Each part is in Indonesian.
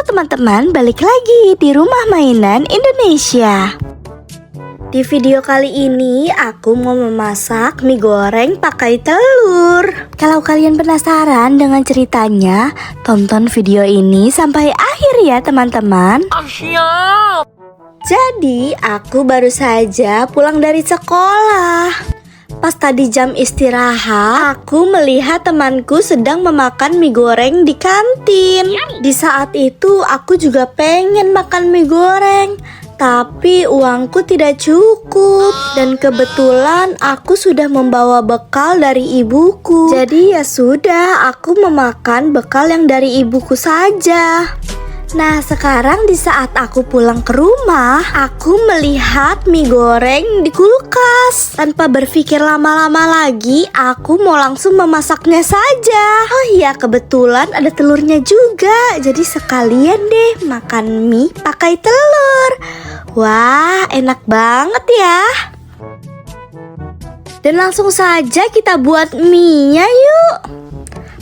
teman-teman, balik lagi di Rumah Mainan Indonesia. Di video kali ini aku mau memasak mie goreng pakai telur. Kalau kalian penasaran dengan ceritanya, tonton video ini sampai akhir ya teman-teman. Siap. Jadi aku baru saja pulang dari sekolah. Pas tadi jam istirahat, aku melihat temanku sedang memakan mie goreng di kantin. Di saat itu aku juga pengen makan mie goreng, tapi uangku tidak cukup. Dan kebetulan aku sudah membawa bekal dari ibuku. Jadi ya sudah, aku memakan bekal yang dari ibuku saja. Nah sekarang di saat aku pulang ke rumah, aku melihat mie goreng di kulkas. Tanpa berpikir lama-lama lagi, aku mau langsung memasaknya saja. Oh iya, kebetulan ada telurnya juga. Jadi sekalian deh makan mie pakai telur. Wah, enak banget ya. Dan langsung saja kita buat mie-nya yuk.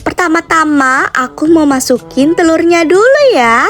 Pertama-tama aku mau masukin telurnya dulu ya.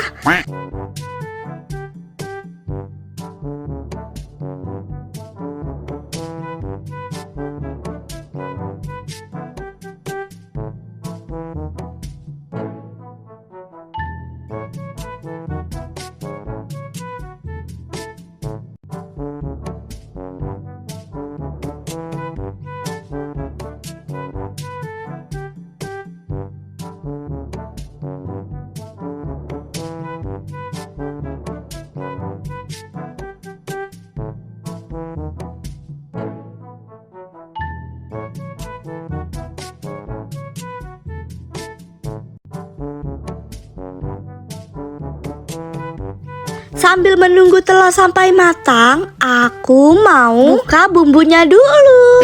Sambil menunggu telur sampai matang, aku mau buka bumbunya dulu.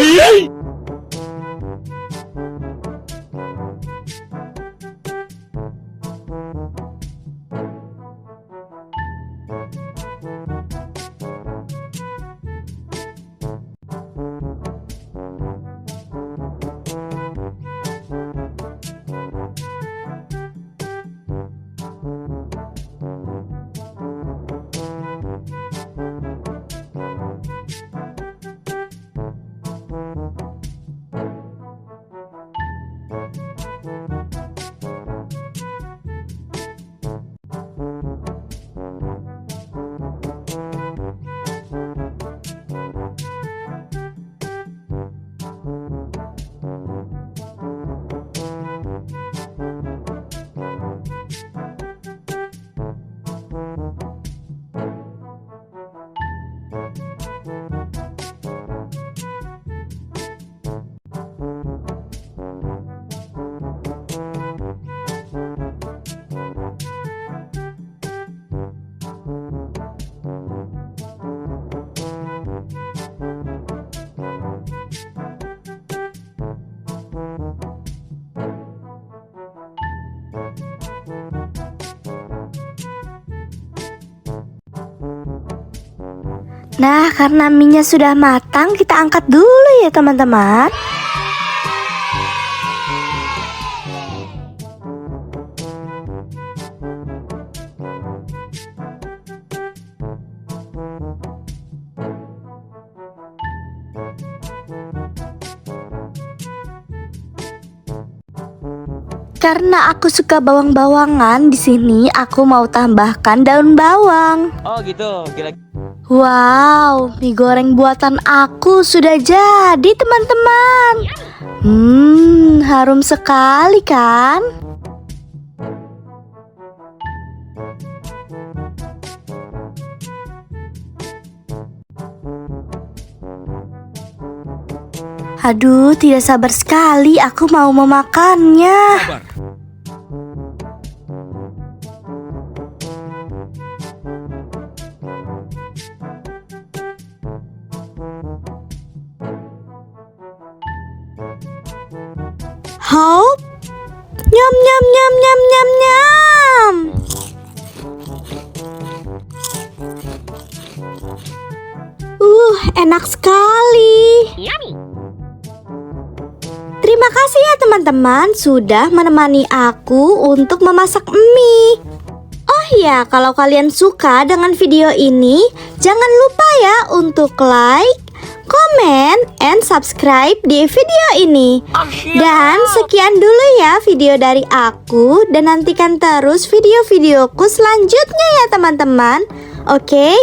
Nah, karena mie-nya sudah matang, kita angkat dulu ya teman-teman. Karena aku suka bawang-bawangan, di sini aku mau tambahkan daun bawang. Oh gitu, kira. Wow, mie goreng buatan aku sudah jadi teman-teman. Harum sekali kan? Aduh, tidak sabar sekali aku mau memakannya. Sabar. Hop, nyam nyam nyam nyam nyam nyam. Enak sekali. Terima kasih ya teman-teman sudah menemani aku untuk memasak mie. Oh Oh ya, kalau kalian suka dengan video ini, jangan lupa ya untuk like, comment, and subscribe di video ini. Dan sekian dulu ya video dari aku, dan nantikan terus video-videoku selanjutnya ya teman-teman. Oke,